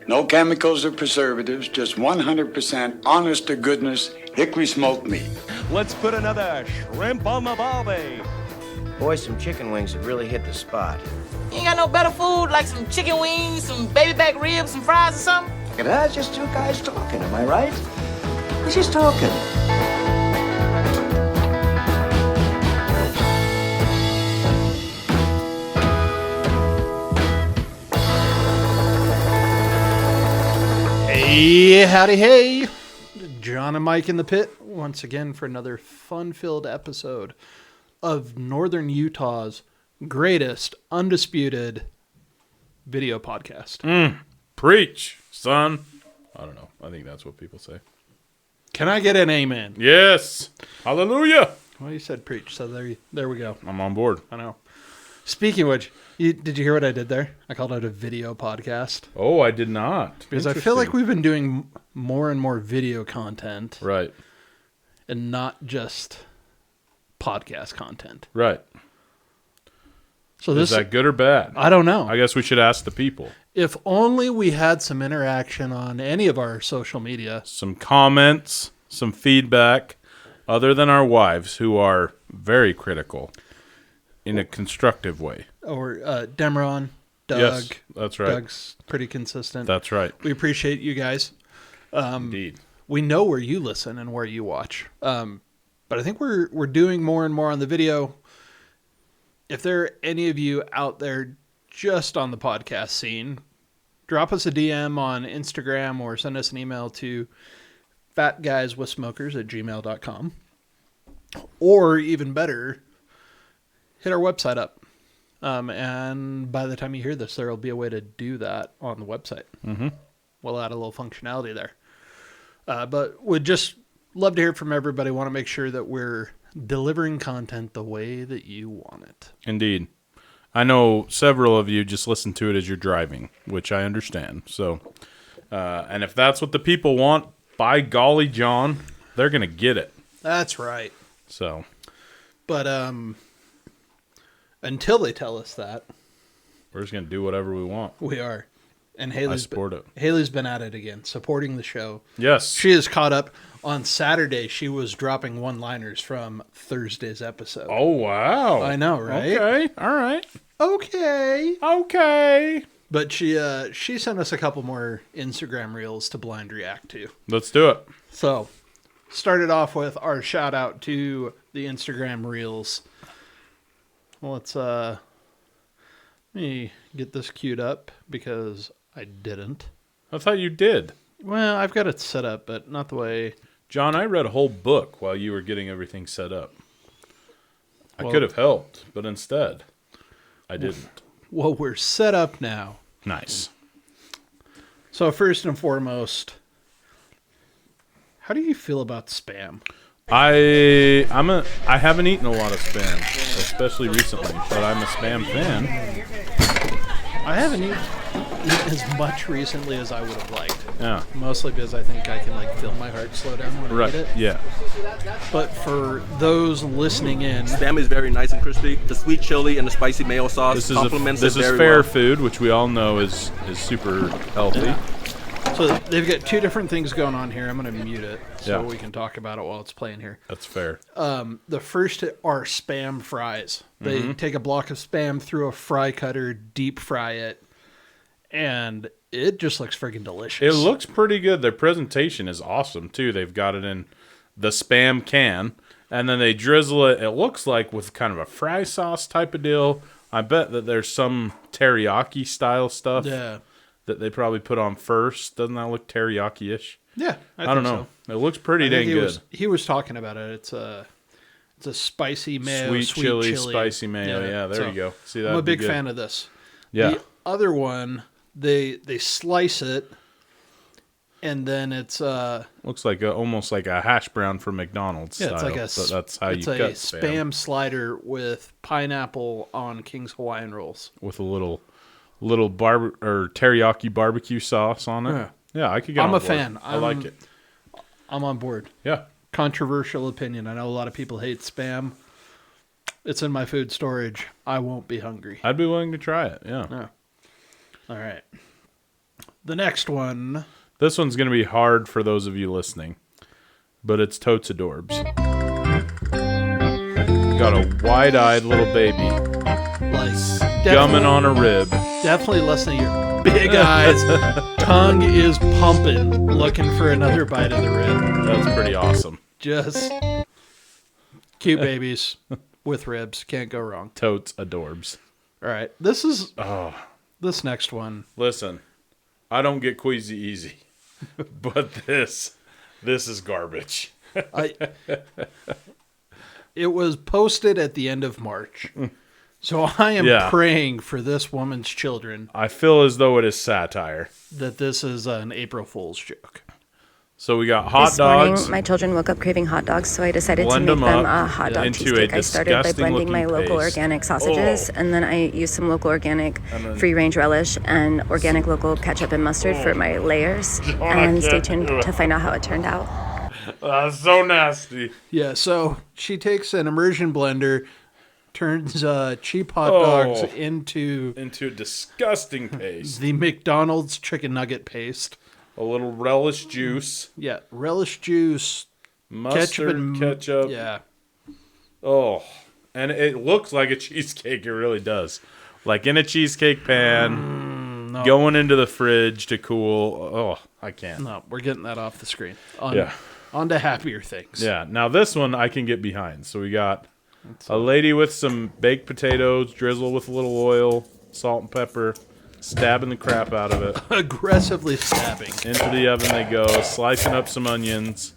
No chemicals or preservatives, just 100% honest to goodness hickory smoked meat. Let's put another shrimp on the barbie. Boy, some chicken wings have really hit the spot. You ain't got no better food, like some chicken wings, some baby back ribs, some fries or something? That's just two guys talking, am I right? We're just talking. Hey, howdy, hey. John and Mike in the pit once again for another fun-filled episode of Northern Utah's greatest, undisputed video podcast. Preach, son. I don't know. I think that's what people say. Can I get an amen? Yes. Hallelujah. Well, you said preach, so there we go. I'm on board. I know. Speaking of which, did you hear what I did there? I called it a video podcast. Oh, I did not. Because I feel like we've been doing more and more video content. Right. And not just podcast content. Right. So Is that good or bad? I don't know. I guess we should ask the people. If only we had some interaction on any of our social media. Some comments, some feedback, other than our wives, who are very critical in a constructive way. Or Demeron, Doug. Yes, that's right. Doug's pretty consistent. That's right. We appreciate you guys. Indeed. We know where you listen and where you watch. But I think we're doing more and more on the video. If there are any of you out there just on the podcast scene, drop us a DM on Instagram or send us an email to fatguyswithsmokers@gmail.com. Or even better, hit our website up. And by the time you hear this, there will be a way to do that on the website. Mm-hmm. We'll add a little functionality there. But we'd just love to hear from everybody. Want to make sure that we're delivering content the way that you want it. Indeed. I know several of you just listen to it as you're driving, which I understand. So, and if that's what the people want, by golly, John, they're going to get it. That's right. So, but until they tell us that, we're just going to do whatever we want. we are. And I support it. Haley's been at it again, supporting the show. Yes. She is caught up. On Saturday, she was dropping one-liners from Thursday's episode. Oh, wow. I know, right? Okay. All right. Okay. But she sent us a couple more Instagram reels to blind react to. Let's do it. So, started off with our shout out to the Instagram reels. Well, let me get this queued up because I didn't. I thought you did. Well, I've got it set up, but not the way. John, I read a whole book while you were getting everything set up. I could have helped, but instead, I didn't. Well, we're set up now. Nice. So first and foremost, how do you feel about spam? I haven't eaten a lot of spam, especially recently, but I'm a spam fan. I haven't eaten as much recently as I would have liked. Yeah. Mostly because I think I can feel my heart slow down when I eat it. Yeah. But for those listening in, Spam is very nice and crispy. The sweet chili and the spicy mayo sauce This complements is it very fair well. food, which we all know is super healthy. Yeah. So they've got two different things going on here. I'm going to mute it so Yeah. we can talk about it while it's playing here. That's fair. The first are spam fries. They take a block of spam through a fry cutter, deep fry it, and it just looks freaking delicious. It looks pretty good. Their presentation is awesome, too. They've got it in the spam can, and then they drizzle it, it looks like, with kind of a fry sauce type of deal. I bet that there's some teriyaki style stuff that they probably put on first. Doesn't that look teriyaki-ish? Yeah, I don't know. So. It looks pretty dang good. He was talking about it. It's a spicy mayo, sweet chili, spicy mayo. Yeah, there you go. See, I'm a big fan of this. Yeah. The other one, they slice it, and then it's looks like almost like a hash brown from McDonald's style. It's like that's how you cut spam slider with pineapple on King's Hawaiian rolls with a little teriyaki barbecue sauce on it. Yeah, I could get. I'm on a board. fan. I like it. I'm on board. Yeah. Controversial opinion. I know a lot of people hate spam. It's in my food storage. I won't be hungry. I'd be willing to try it. Yeah. All right. The next one. This one's going to be hard for those of you listening, but it's totes adorbs. Got a wide-eyed little baby Like, gumming on a rib. Definitely listening to your big eyes. Tongue is pumping, looking for another bite of the rib. That's pretty awesome. Just cute babies with ribs. Can't go wrong. Totes adorbs. All right. This next one. Listen, I don't get queasy easy, but this is garbage. It was posted at the end of March. So I am praying for this woman's children. I feel as though it is satire. That this is an April Fool's joke. So we got hot this dogs. Morning, my children woke up craving hot dogs, so I decided Blend to make them them up a hot dog into cheesesteak. a I started by disgusting blending my looking local paste. organic sausages, and then I used some local organic free-range relish and organic local ketchup and mustard for my layers. And stay tuned to find out how it turned out. That's so nasty. Yeah, so she takes an immersion blender, turns cheap hot dogs into a disgusting paste. The McDonald's chicken nugget paste. A little relish juice. Yeah, relish juice. Mustard, ketchup. Yeah. Oh, and it looks like a cheesecake. It really does. Like in a cheesecake pan, no. Going into the fridge to cool. Oh, I can't. No, we're getting that off the screen. On to happier things. Yeah, now this one I can get behind. So we got a lady with some baked potatoes, drizzle with a little oil, salt and pepper, stabbing the crap out of it. Aggressively stabbing. Into the oven they go, slicing up some onions.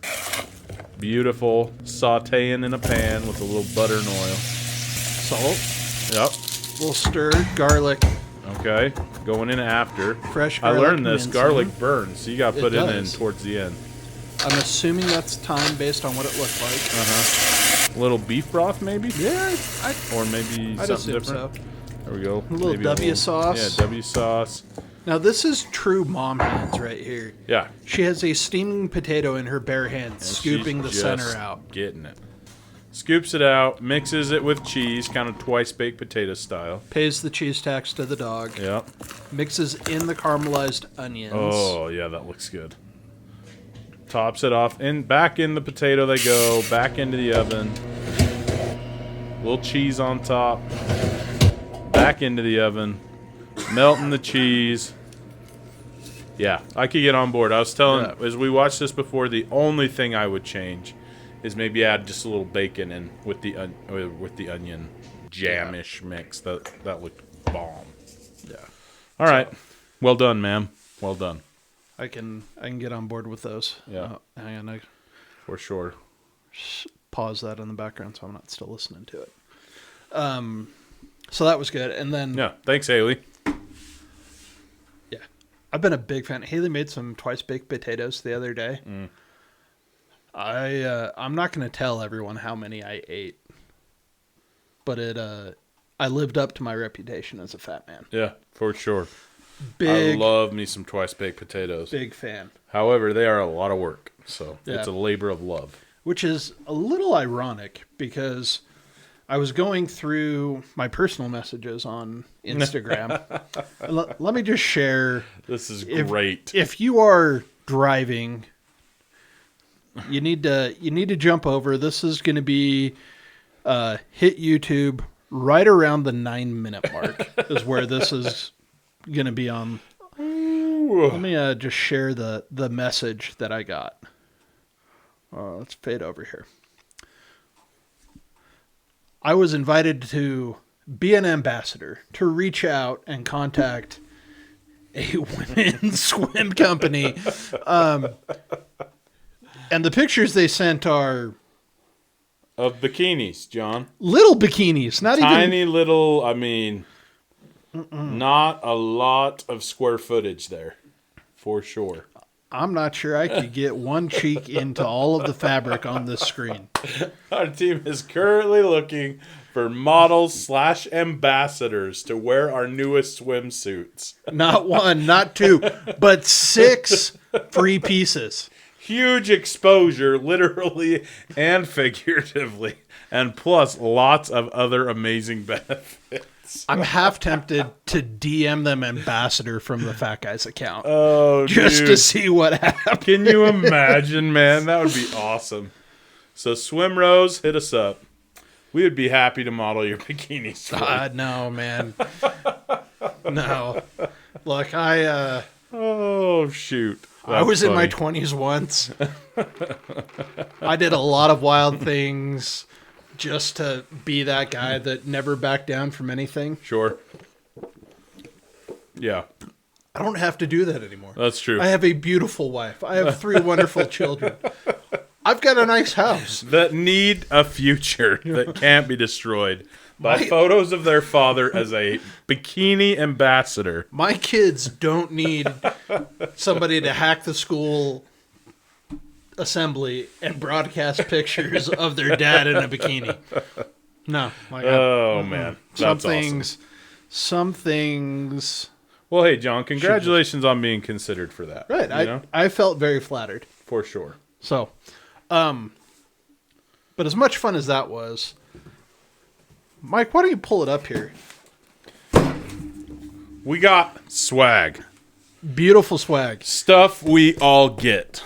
Beautiful. Sauteing in a pan with a little butter and oil. Salt. Yep. A little stir. Garlic. Okay. Going in after. Fresh I garlic. learned this. Garlic burns, so you got to put it in towards the end. I'm assuming that's time based on what it looked like. A little beef broth, maybe? Yeah. Or maybe I'd something assume different. so. There we go. A little W sauce. Yeah, W sauce. Now, this is true mom hands right here. Yeah. She has a steaming potato in her bare hands, scooping the center out. Getting it. Scoops it out, mixes it with cheese, kind of twice baked potato style. Pays the cheese tax to the dog. Yep. Mixes in the caramelized onions. Oh, yeah, that looks good. Tops it off. Back in the potato they go. Back into the oven. Little cheese on top. Back into the oven. Melting the cheese. Yeah, I could get on board. I was telling, as we watched this before, the only thing I would change is maybe add just a little bacon in with the onion jam-ish mix. That looked bomb. Yeah. All right. Well done, ma'am. Well done. I can get on board with those. Yeah. Hang on, I For sure. pause that in the background so I'm not still listening to it. So that was good. And then Yeah. Thanks, Haley. yeah, I've been a big fan. Haley made some twice baked potatoes the other day. I'm not going to tell everyone how many I ate, but I lived up to my reputation as a fat man. Yeah, for sure. I love me some twice baked potatoes. Big fan. However, they are a lot of work, so Yeah. it's a labor of love. Which is a little ironic because I was going through my personal messages on Instagram. Let me just share. This is great. If you are driving, you need to jump over. This is going to be hit YouTube right around the 9-minute mark is where this is going to be on. Let me just share the message that I got. Let's fade over here. I was invited to be an ambassador, to reach out and contact a women's swim company. And the pictures they sent are Of bikinis, John. little bikinis, not Tiny even little, I mean, not a lot of square footage there, for sure. I'm not sure I could get one cheek into all of the fabric on this screen. Our team is currently looking for models / ambassadors to wear our newest swimsuits. Not one, not two, but 6 free pieces. Huge exposure, literally and figuratively, and plus lots of other amazing benefits. I'm half tempted to DM them ambassador from the Fat Guys account. Oh, just dude. to see what happens. Can you imagine, man? That would be awesome. So, Swim Rose, hit us up. We would be happy to model your bikinis for you. No, man. No. Look, Oh, shoot. I was That's in my funny. 20s once. I did a lot of wild things just to be that guy that never backed down from anything. Sure. Yeah, I don't have to do that anymore. that's true. I have a beautiful wife. I have 3 wonderful children. I've got a nice house. That need a future that can't be destroyed by photos of their father as a bikini ambassador. My kids don't need somebody to hack the school assembly and broadcast pictures of their dad in a bikini. No. Oh, man. That's awesome. Some things. Well, hey, John, congratulations on being considered for that. Right. You know? I felt very flattered. For sure. So, but as much fun as that was, Mike, why don't you pull it up here? We got swag. Beautiful swag. Stuff we all get.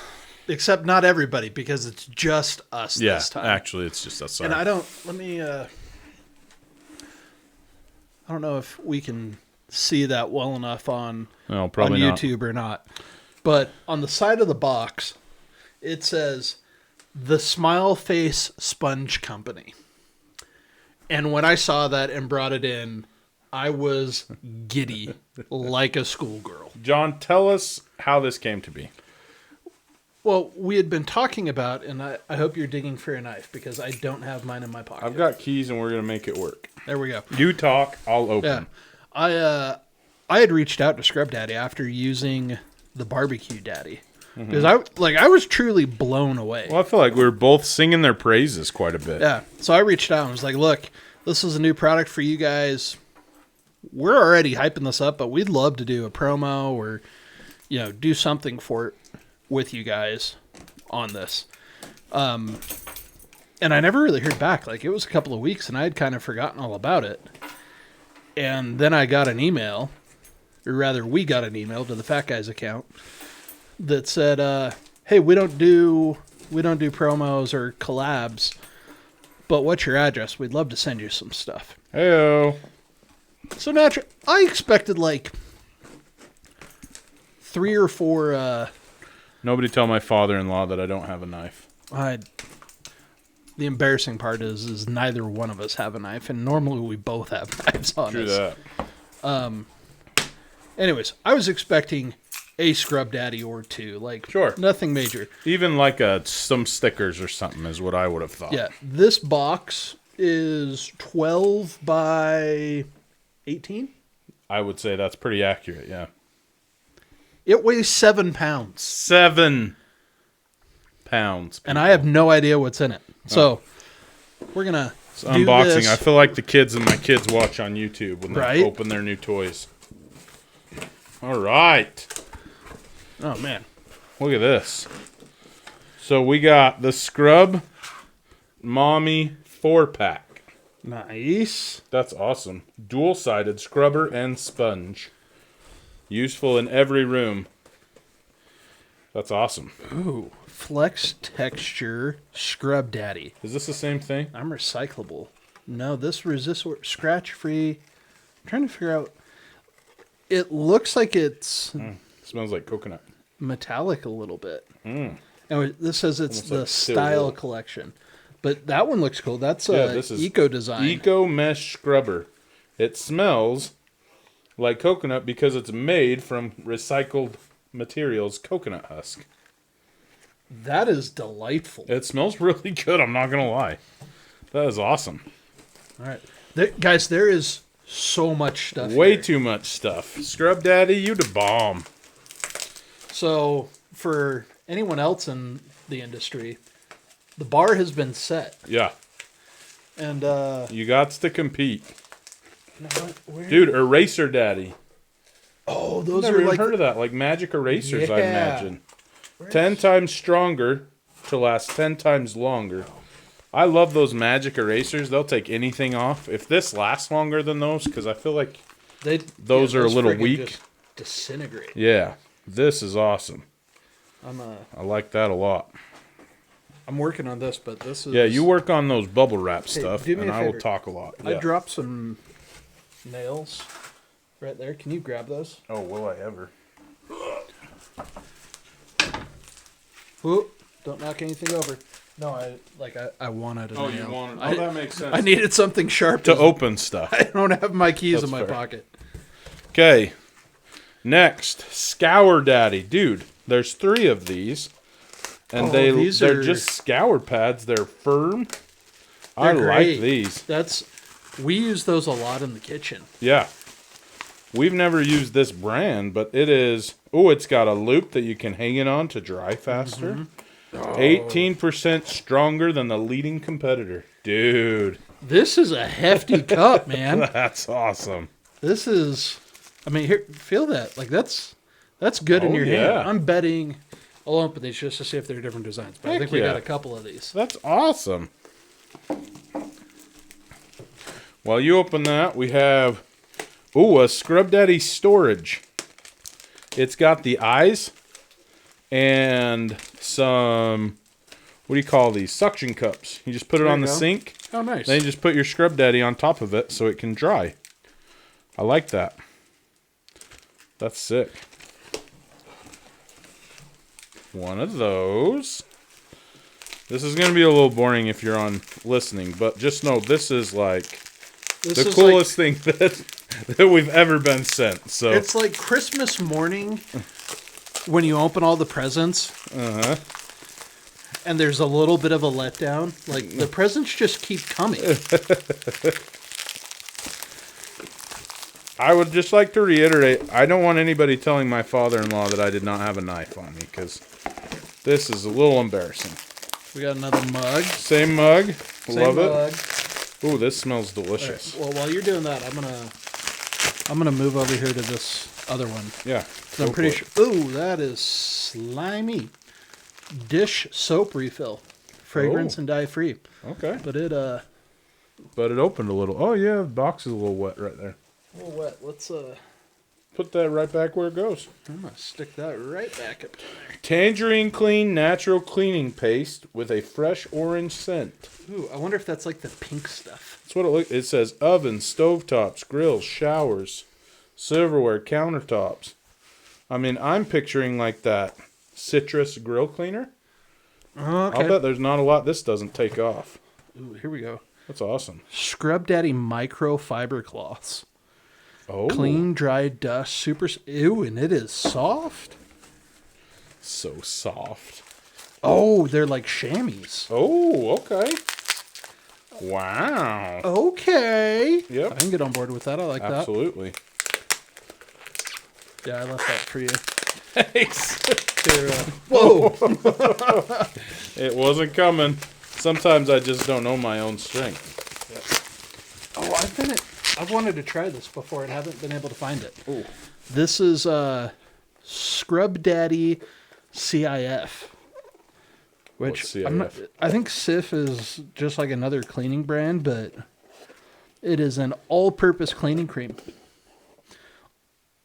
Except not everybody, because it's just us this time. Actually, it's just us. Sorry. And I don't know if we can see that well enough on probably not. YouTube or not. But on the side of the box, it says, The Smile Face Sponge Company. And when I saw that and brought it in, I was giddy like a schoolgirl. John, tell us how this came to be. Well, we had been talking about, and I hope you're digging for a knife because I don't have mine in my pocket. I've got keys and we're going to make it work. There we go. You talk, I'll open. Yeah. I had reached out to Scrub Daddy after using the Barbecue Daddy. Because I was truly blown away. Well, I feel like we were both singing their praises quite a bit. Yeah. So I reached out and was like, look, this is a new product for you guys. We're already hyping this up, but we'd love to do a promo or, do something for it with you guys on this. And I never really heard back. Like, it was a couple of weeks and I had kind of forgotten all about it. And then I got an email, or rather we got an email to the Fat Guys account that said, hey, we don't do promos or collabs, but what's your address? We'd love to send you some stuff. Heyo. So naturally, I expected like 3 or 4. Nobody tell my father-in-law that I don't have a knife. The embarrassing part is neither one of us have a knife, and normally we both have knives on True us. that. Anyways, I was expecting a Scrub Daddy or 2, like Sure. nothing major. Even like some stickers or something is what I would have thought. Yeah, this box is 12 by 18. I would say that's pretty accurate, yeah. It weighs 7 pounds. 7 pounds. And I have no idea what's in it. So, we're going to do Unboxing. this. I feel like the kids and my kids watch on YouTube when they Right? open their new toys. All right. Oh, man. Look at this. So we got the Scrub Mommy 4-pack. Nice. That's awesome. Dual-sided scrubber and sponge. Useful in every room. That's awesome. Ooh, Flex Texture Scrub Daddy. Is this the same thing? I'm recyclable. No, this resists scratch-free. I'm trying to figure out. It looks like it's Smells like coconut. metallic a little bit. And this says it's Almost the like Style silver. Collection. But that one looks cool. That's This is Eco Design. Eco Mesh Scrubber. It smells like coconut because it's made from recycled materials, coconut husk. That is delightful. It smells really good, I'm not going to lie. That is awesome. All right. Guys, there is so much stuff Way here. too much stuff. Scrub Daddy, you the bomb. So, for anyone else in the industry, the bar has been set. Yeah. And, You got to compete. where? Dude, Eraser Daddy. Oh, those Never are even like heard of that. Like magic erasers, I Yeah. imagine. 10 times stronger to last 10 times longer. I love those magic erasers. They'll take anything off. If this lasts longer than those, because I feel like those are a little weak. Just disintegrate. Yeah, this is awesome. I like that a lot. I'm working on this, but this is... Yeah, you work on those bubble wrap stuff, do me and a I will favor. talk a lot. I Yeah. dropped some nails right there. Can you grab those? Oh, will I ever? Whoop. Don't knock anything over. No, I wanted a nail. Oh, you wanted... Oh, that makes sense. I needed something sharp to open stuff. I don't have my keys That's in my fair. pocket. Okay. Next, Scour Daddy. Dude, there's 3 of these. And they're just scour pads. They're firm. I like these. We use those a lot in the kitchen. Yeah. We've never used this brand, but it is... Oh, it's got a loop that you can hang it on to dry faster. 18% stronger than the leading competitor. Dude. This is a hefty cup, man. That's awesome. This is... I mean, here, feel that. Like, that's good in your hand. I'm betting... I'll open these just to see if they're different designs. But I think we got a couple of these. That's awesome. While you open that, we have... Ooh, a Scrub Daddy storage. It's got the eyes and some... What do you call these? Suction cups. You just put it on the sink. Oh, nice. Then you just put your Scrub Daddy on top of it so it can dry. I like that. That's sick. One of those. This is going to be a little boring if you're on listening, but just know this is like the coolest thing that we've ever been sent. So it's like Christmas morning when you open all the presents. Uh-huh. And there's a little bit of a letdown. Like, the presents just keep coming. I would just like to reiterate, I don't want anybody telling my father-in-law that I did not have a knife on me, because this is a little embarrassing. We got another mug. Same mug. Love mug. it. Ooh, this smells delicious. Right. Well, while you're doing that, I'm gonna move over here to this other one. Yeah. I'm pretty sure. Ooh, that is slimy. Dish soap refill, fragrance and dye free. Okay. But it opened a little. Oh yeah, the box is a little wet right there. a little wet. Let's Put that right back where it goes. I'm gonna stick that right back up there. Tangerine Clean natural cleaning paste with a fresh orange scent. Ooh, I wonder if that's like the pink stuff. That's what it looks. It says ovens, stovetops, grills, showers, silverware, countertops. I mean, I'm picturing like that citrus grill cleaner. Okay. I'll bet there's not a lot this doesn't take off. Ooh, here we go. That's awesome. Scrub Daddy microfiber cloths. Oh. Clean, dry dust, super... Ew, and it is soft. So soft. Oh, they're like chamois. Oh, okay. Wow. Okay. Yep. I can get on board with that. I like Absolutely. that. Yeah, I left that for you. Thanks. Here, whoa. It wasn't coming. Sometimes I just don't know my own strength. Oh, I've wanted to try this before and haven't been able to find it. Ooh. This is Scrub Daddy CIF. Which What's CIF? I think CIF is just like another cleaning brand, but it is an all-purpose cleaning cream.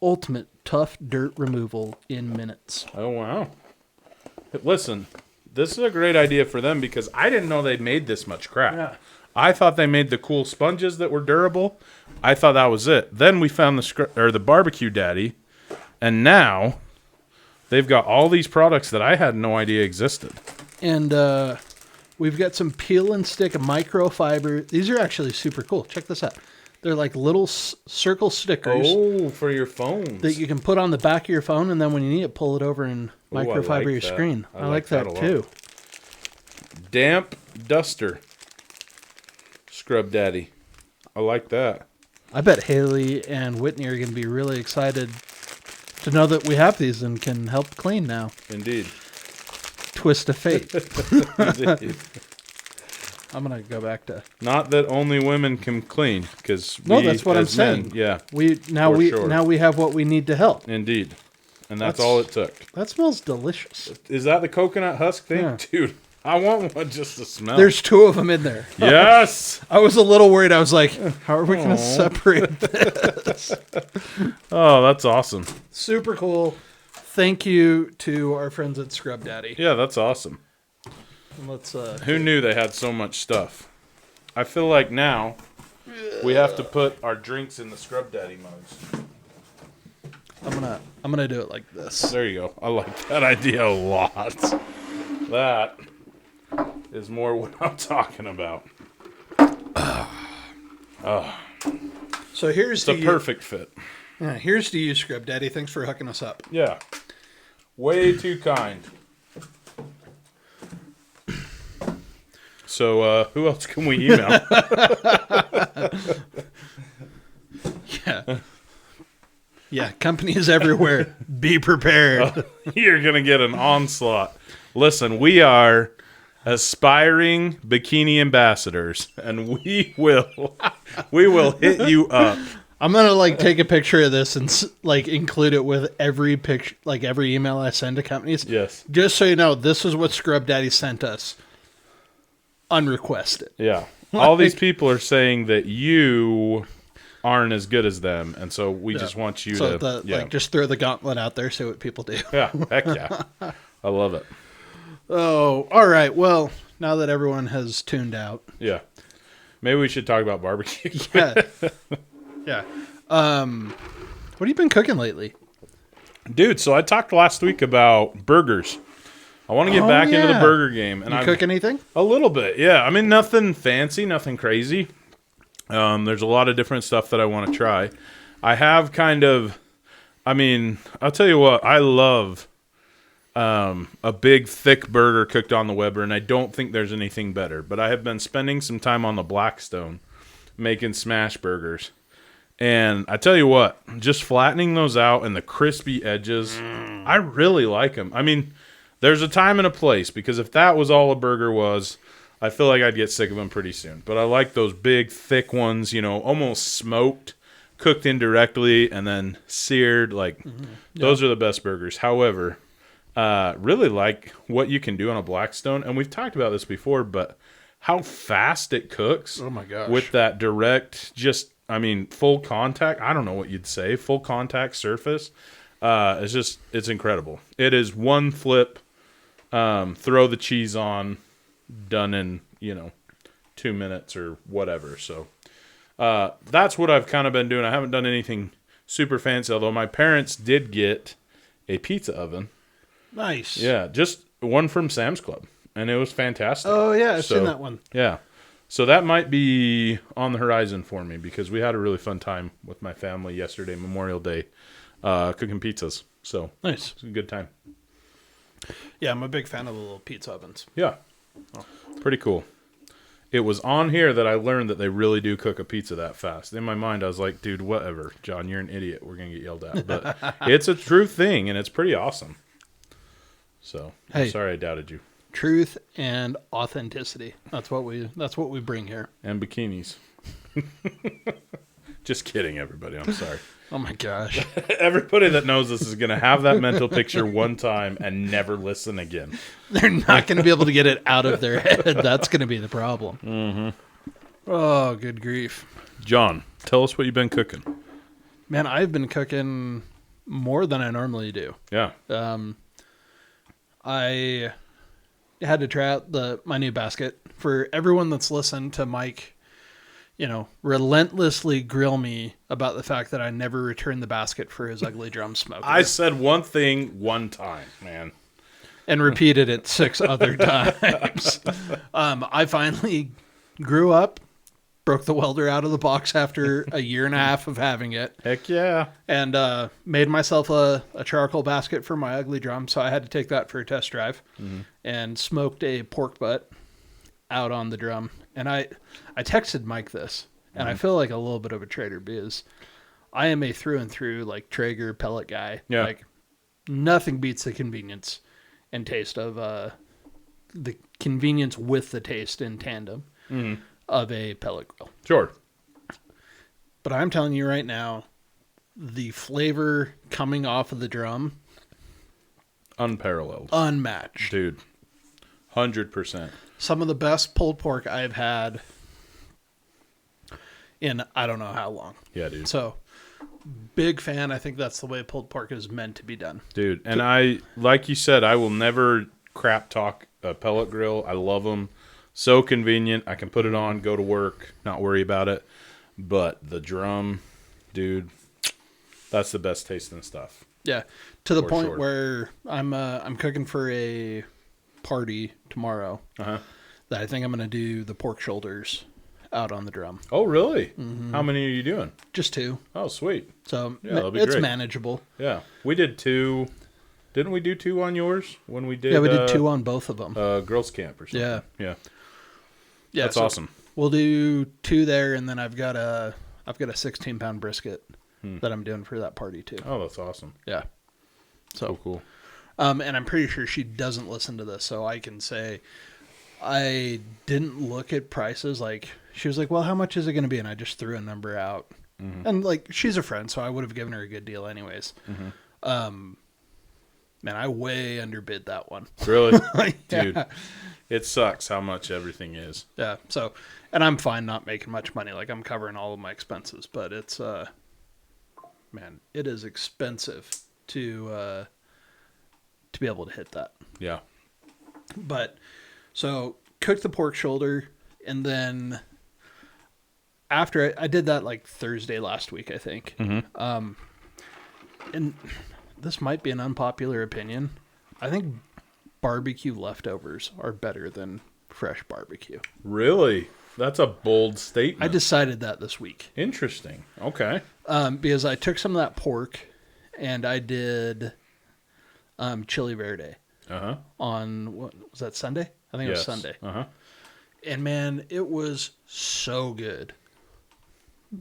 Ultimate tough dirt removal in minutes. Oh, wow. Listen, this is a great idea for them because I didn't know they made this much crap. Yeah. I thought they made the cool sponges that were durable. I thought that was it. Then we found the barbecue daddy, and now they've got all these products that I had no idea existed. And we've got some peel and stick microfiber. These are actually super cool. Check this out. They're like little circle stickers. Oh, for your phones. That you can put on the back of your phone, and then when you need it, pull it over and microfiber your screen. I like that too. Damp duster. Scrub Daddy. I like that. I bet Haley and Whitney are going to be really excited to know that we have these and can help clean now. Indeed. Twist of fate. Indeed. I'm going to go back to... Not that only women can clean, because No, that's what I'm saying. Yeah. Now we have what we need to help. Indeed. And that's all it took. That smells delicious. Is that the coconut husk thing? Yeah. Dude, I want one just to smell. There's 2 of them in there. Yes. I was a little worried. I was like, how are we going to separate this? Oh, that's awesome. Super cool. Thank you to our friends at Scrub Daddy. Yeah, that's awesome. Let's. Who knew they had so much stuff? I feel like now we have to put our drinks in the Scrub Daddy mugs. I'm gonna do it like this. There you go. I like that idea a lot. That is more what I'm talking about. So here's It's a perfect fit. Here's to you, Scrub Daddy. Thanks for hooking us up. Yeah. Way too kind. So, who else can we email? Yeah. Yeah, companies everywhere. Be prepared. You're going to get an onslaught. Listen, we are aspiring bikini ambassadors, and we will hit you up. I'm gonna take a picture of this and include it with every picture, every email I send to companies. Yes. Just so you know, this is what Scrub Daddy sent us, unrequested. Yeah. All these people are saying that you aren't as good as them, and so we just want you to just throw the gauntlet out there, see what people do. Yeah, heck yeah. I love it. Oh, all right. Well, now that everyone has tuned out. Yeah. Maybe we should talk about barbecue. Yeah. Yeah. What have you been cooking lately? Dude, so I talked last week about burgers. I want to get back into the burger game. And you cook anything? A little bit, yeah. I mean, nothing fancy, nothing crazy. There's a lot of different stuff that I want to try. I have I'll tell you what, I love a big, thick burger cooked on the Weber, and I don't think there's anything better. But I have been spending some time on the Blackstone making smash burgers. And I tell you what, just flattening those out and the crispy edges, I really like them. I mean, there's a time and a place, because if that was all a burger was, I feel like I'd get sick of them pretty soon. But I like those big, thick ones, almost smoked, cooked indirectly, and then seared. Those are the best burgers. However, really like what you can do on a Blackstone. And we've talked about this before, but how fast it cooks. Oh, my gosh. With that direct, full contact. I don't know what you'd say. Full contact surface. It's incredible. It is one flip, throw the cheese on, done in 2 minutes or whatever. So that's what I've kind of been doing. I haven't done anything super fancy, although my parents did get a pizza oven. Nice. Yeah, just one from Sam's Club, and it was fantastic. Oh yeah, I've seen that one. Yeah, so that might be on the horizon for me, because we had a really fun time with my family yesterday, Memorial Day, cooking pizzas. So nice. It's a good time. Yeah, I'm a big fan of the little pizza ovens. Yeah. Pretty cool. It was on here that I learned that they really do cook a pizza that fast. In my mind, I was like, dude, whatever. John, you're an idiot. We're going to get yelled at. But it's a true thing, and it's pretty awesome. So, I'm sorry I doubted you. Truth and authenticity. That's what we bring here. And bikinis. Just kidding, everybody. I'm sorry. Oh, my gosh. Everybody that knows this is going to have that mental picture one time and never listen again. They're not going to be able to get it out of their head. That's going to be the problem. Mm-hmm. Oh, good grief. John, tell us what you've been cooking. Man, I've been cooking more than I normally do. Yeah. I had to try out my new basket. For everyone that's listened to Mike, relentlessly grill me about the fact that I never returned the basket for his ugly drum smoker. I said one thing one time, man. And repeated it 6 other times. I finally grew up, broke the welder out of the box after a year and a half of having it. Heck yeah. And made myself a charcoal basket for my ugly drum, so I had to take that for a test drive. Mm-hmm. And smoked a pork butt out on the drum. And I texted Mike this, and I feel like a little bit of a traitor, because I am a through and through Traeger pellet guy. Yeah. Nothing beats the convenience and taste of the convenience with the taste in tandem of a pellet grill. Sure. But I'm telling you right now, the flavor coming off of the drum, unparalleled, unmatched, dude. 100%. Some of the best pulled pork I've had in I don't know how long. Yeah, dude. So, big fan. I think that's the way pulled pork is meant to be done. Dude, and I, like you said, I will never crap talk a pellet grill. I love them. So convenient. I can put it on, go to work, not worry about it. But the drum, dude, that's the best tasting stuff. Yeah, to the For point sure. where I'm cooking for a party tomorrow. Uh-huh. That I think I'm going to do the pork shoulders out on the drum. Oh, really? How many are you doing? Just 2. Oh, sweet. So Yeah, that'll be it's great. manageable. Yeah. We did 2. Didn't we do 2 on yours when we did? Yeah, we did 2 on both of them. Girls Camp or something. Yeah. Yeah. Yeah, That's so awesome. We'll do 2 there, and then I've got a 16-pound brisket that I'm doing for that party too. Oh, that's awesome. Yeah. So Cool. and I'm pretty sure she doesn't listen to this, so I can say I didn't look at prices. Like, she was like, well, how much is it going to be? And I just threw a number out. And like, she's a friend, so I would have given her a good deal anyways. Man, I way underbid that one. Really? Yeah. Dude, it sucks how much everything is. Yeah. So, and I'm fine not making much money. Like, I'm covering all of my expenses, but it's, man, it is expensive to be able to hit that. Yeah. But so cooked the pork shoulder, and then after I did that like Thursday last week, I think. And this might be an unpopular opinion. I think barbecue leftovers are better than fresh barbecue. Really? That's a bold statement. I decided that this week. Interesting. Okay. Because I took some of that pork and I did chili verde Uh-huh. on, what was that, Sunday? I think it was Sunday. Uh-huh. And man, it was so good.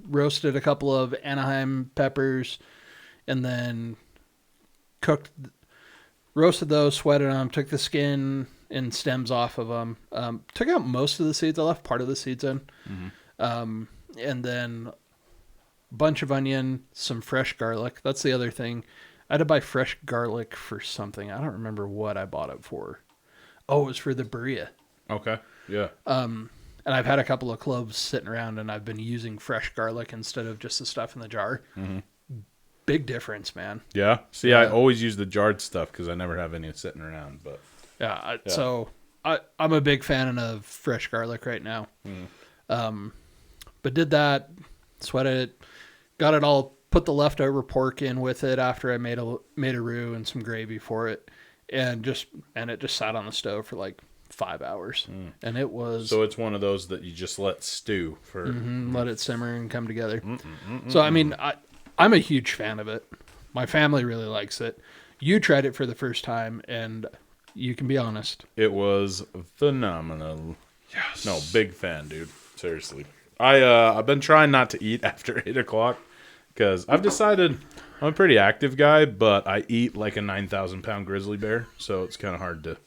Roasted a couple of Anaheim peppers and then roasted those, sweated them, took the skin and stems off of them. Took out most of the seeds. I left part of the seeds in. And then a bunch of onion, some fresh garlic. That's the other thing. I had to buy fresh garlic for something. I don't remember what I bought it for. Oh, it was for the burrito. Okay. Yeah. And I've had a couple of cloves sitting around, and I've been using fresh garlic instead of just the stuff in the jar. Big difference, man. Yeah. See, I always use the jarred stuff because I never have any sitting around. But Yeah. So I'm a big fan of fresh garlic right now. But did that, sweated it, got it all, put the leftover pork in with it after I made a roux and some gravy for it, and it just sat on the stove for like 5 hours, and it was. So it's one of those that you just let stew for. Let it simmer and come together. So I mean, I'm a huge fan of it. My family really likes it. You tried it for the first time, and you can be honest. It was phenomenal. Yes. No, big fan, dude. Seriously. I've been trying not to eat after 8 o'clock because I've decided I'm a pretty active guy, but I eat like a 9,000-pound grizzly bear, so it's kind of hard to,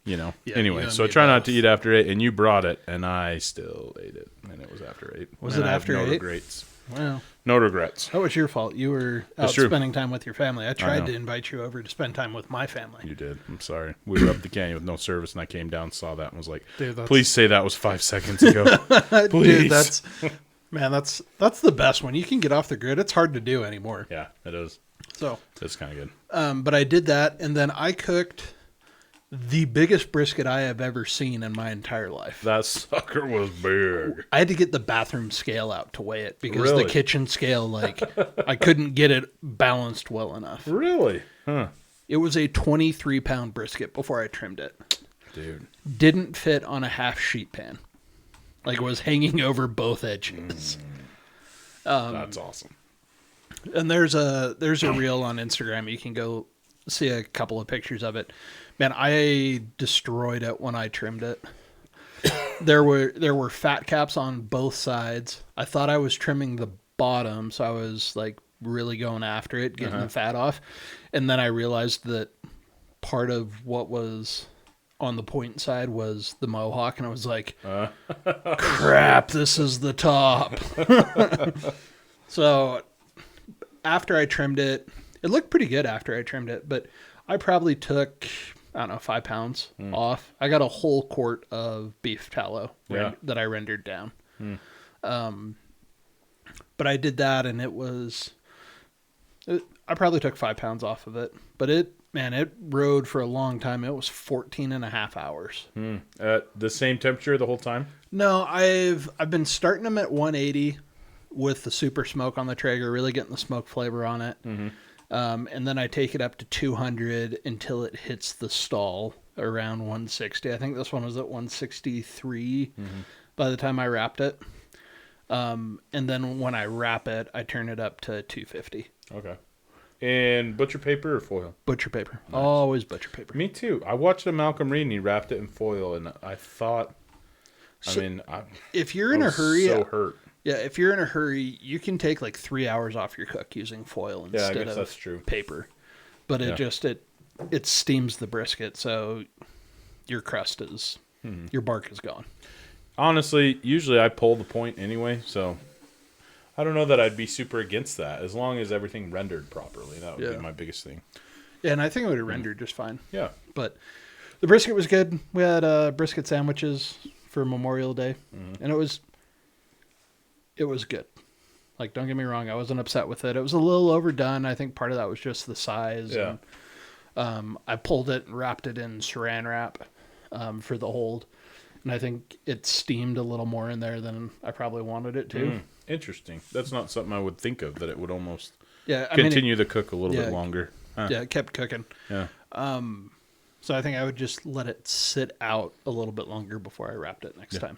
Yeah, anyway, you so I and me try not both. to eat after 8, and you brought it, and I still ate it, and it was after 8. Was And it I have after no 8? regrets. Well, No regrets. that was your fault. You were out That's true. spending time with your family. I tried know. to invite you over to spend time with my family. You did. I'm sorry. We were up the canyon with no service, and I came down, saw that, and was like, Dude, that's- please say that was 5 seconds ago. Please. Dude, that's the best one. You can get off the grid. It's hard to do anymore. Yeah, it is. So, It's kind of good. but I did that, and then I cooked the biggest brisket I have ever seen in my entire life. That sucker was big. I had to get the bathroom scale out to weigh it because Really? the kitchen scale, like, I couldn't get it balanced well enough. Really? Huh. It was a 23-pound brisket before I trimmed it. Dude. Didn't fit on a half sheet pan. Like, it was hanging over both edges. That's awesome. And there's a reel on Instagram. You can go see a couple of pictures of it. Man, I destroyed it when I trimmed it. There were fat caps on both sides. I thought I was trimming the bottom, so I was like really going after it, getting the fat off. And then I realized that part of what was on the point side was the mohawk, and I was like, crap, this is the top. So after I trimmed it, it looked pretty good after I trimmed it, but I probably took, I don't know, 5 pounds off. I got a whole quart of beef tallow that I rendered down. But I did that, and I probably took 5 pounds off of it. But it rode for a long time. It was 14 and a half hours. At the same temperature the whole time? No, I've been starting them at 180 with the super smoke on the Traeger, really getting the smoke flavor on it. And then I take it up to 200 until it hits the stall around 160. I think this one was at 163 by the time I wrapped it. And then when I wrap it, I turn it up to 250. Okay. And butcher paper or foil? Butcher paper. Nice. Always butcher paper. Me too. I watched a Malcolm Reed and he wrapped it in foil, and I thought, if you're in a hurry, so hurt. Yeah, if you're in a hurry, you can take like 3 hours off your cook using foil instead of that's true. paper. But it steams the brisket, so your crust is, your bark is gone. Honestly, usually I pull the point anyway, so I don't know that I'd be super against that, as long as everything rendered properly. That would be my biggest thing. Yeah, and I think it would have rendered just fine. Yeah. But the brisket was good. We had brisket sandwiches for Memorial Day, and it was good. Like, don't get me wrong, I wasn't upset with it. It was a little overdone. I think part of that was just the size. Yeah. And, I pulled it and wrapped it in saran wrap for the hold. And I think it steamed a little more in there than I probably wanted it to. Interesting. That's not something I would think of, that it would almost continue to cook a little bit longer. Huh. Yeah, it kept cooking. Yeah. So I think I would just let it sit out a little bit longer before I wrapped it next time.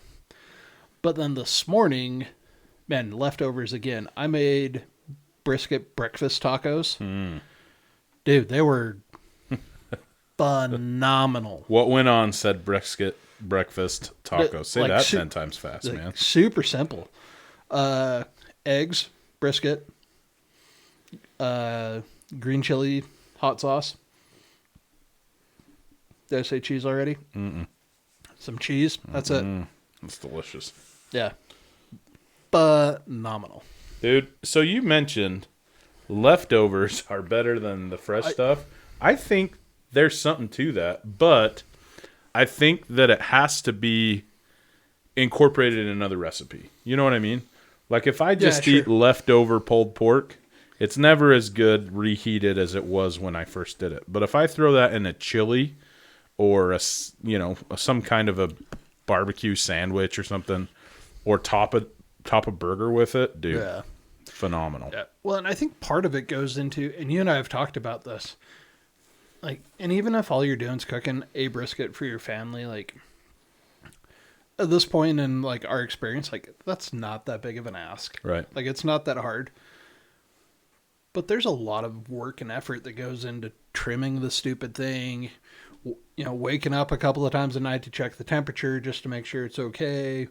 But then this morning, man, leftovers again. I made brisket breakfast tacos. Dude, they were phenomenal. What went on said brisket breakfast tacos? Say like that 10 times fast, like man. Super simple. Eggs, brisket, green chili, hot sauce. Did I say cheese already? Some cheese. That's it. That's delicious. Yeah. Phenomenal. Dude, so you mentioned leftovers are better than the fresh stuff. I think there's something to that, but I think that it has to be incorporated in another recipe. You know what I mean? Like, if I just eat leftover pulled pork, it's never as good reheated as it was when I first did it. But if I throw that in a chili or some kind of a barbecue sandwich or something, or top a burger with it, dude, phenomenal. Yeah. Well, and I think part of it goes into, and you and I have talked about this, like, and even if all you're doing is cooking a brisket for your family, like, at this point in, like, our experience, like, that's not that big of an ask. Right. Like, it's not that hard. But there's a lot of work and effort that goes into trimming the stupid thing, waking up a couple of times a night to check the temperature just to make sure it's okay,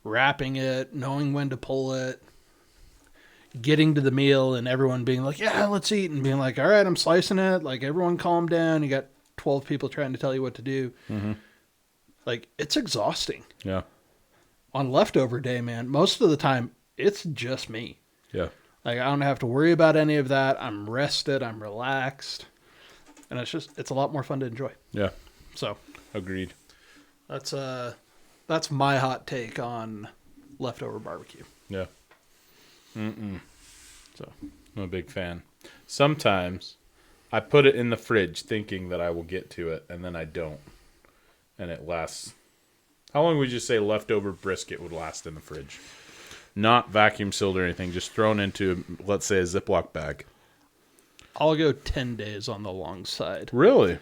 wrapping it, knowing when to pull it, getting to the meal and everyone being like, yeah, let's eat, and being like, all right, I'm slicing it. Like, everyone calm down. You got 12 people trying to tell you what to do. Like, it's exhausting. Yeah. On leftover day, man, most of the time, it's just me. Yeah. Like, I don't have to worry about any of that. I'm rested. I'm relaxed. And it's a lot more fun to enjoy. Yeah. So. Agreed. That's my hot take on leftover barbecue. Yeah. So, I'm a big fan. Sometimes I put it in the fridge thinking that I will get to it, and then I don't. And it lasts. How long would you say leftover brisket would last in the fridge? Not vacuum sealed or anything, just thrown into, let's say, a Ziploc bag. I'll go 10 days on the long side. Really?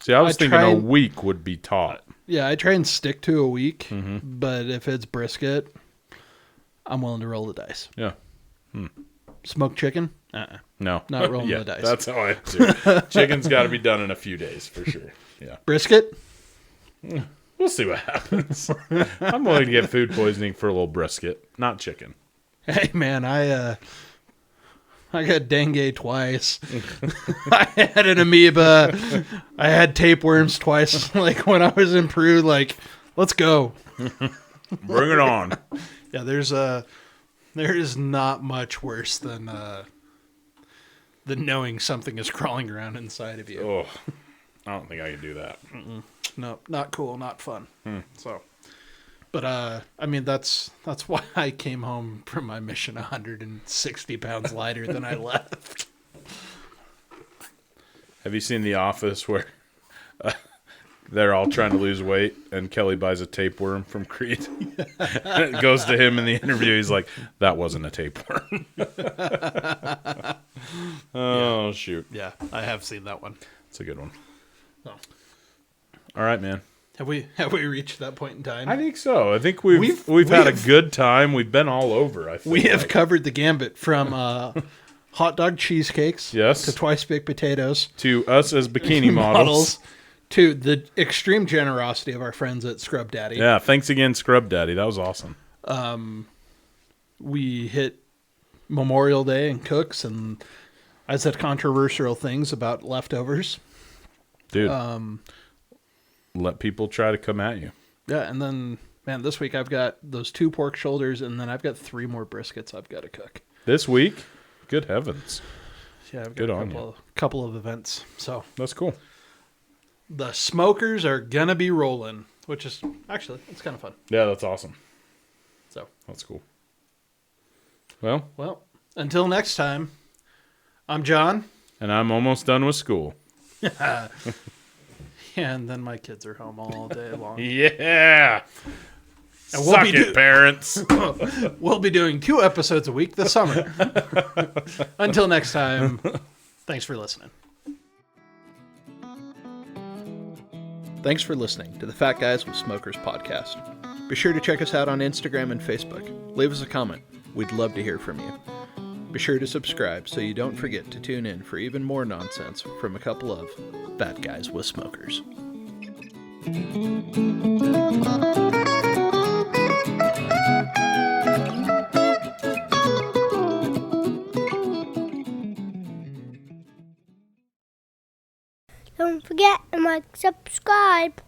See, I was thinking a week would be top. Yeah, I try and stick to a week, but if it's brisket, I'm willing to roll the dice. Yeah. Smoked chicken? No. Not rolling the dice. That's how I do. Chicken's got to be done in a few days, for sure. Yeah. Brisket? We'll see what happens. I'm willing to get food poisoning for a little brisket, not chicken. Hey, man, I got dengue twice. I had an amoeba. I had tapeworms twice. Like, when I was in Peru, like, let's go. Bring it on. Yeah, there is not much worse than knowing something is crawling around inside of you. Oh, I don't think I could do that. No, not cool, not fun. So, but I mean, that's why I came home from my mission 160 pounds lighter than I left. Have you seen The Office where they're all trying to lose weight and Kelly buys a tapeworm from Creed? And it goes to him in the interview. He's like, that wasn't a tapeworm. Oh, shoot. Yeah, I have seen that one. It's a good one. Oh. All right, man. Have we reached that point in time? I think so. I think we've had a good time. We've been all over, I think. We have covered the gambit from hot dog cheesecakes to twice baked potatoes to us as bikini models to the extreme generosity of our friends at Scrub Daddy. Yeah, thanks again, Scrub Daddy. That was awesome. We hit Memorial Day and cooks, and I said controversial things about leftovers. Dude, let people try to come at you. Yeah, and then, man, this week I've got those 2 pork shoulders, and then I've got 3 more briskets I've got to cook. This week? Good heavens. Yeah, I've got a couple of events. So that's cool. The smokers are gonna be rolling, which is actually it's kind of fun. Yeah, that's awesome. So that's cool. Well, until next time, I'm John, and I'm almost done with school. And then my kids are home all day long. Yeah. And Suck it, parents. We'll be doing 2 episodes a week this summer. Until next time, thanks for listening. Thanks for listening to the Fat Guys with Smokers podcast. Be sure to check us out on Instagram and Facebook. Leave us a comment. We'd love to hear from you. Be sure to subscribe so you don't forget to tune in for even more nonsense from a couple of Fat Guys with Smokers. Don't forget to like, subscribe.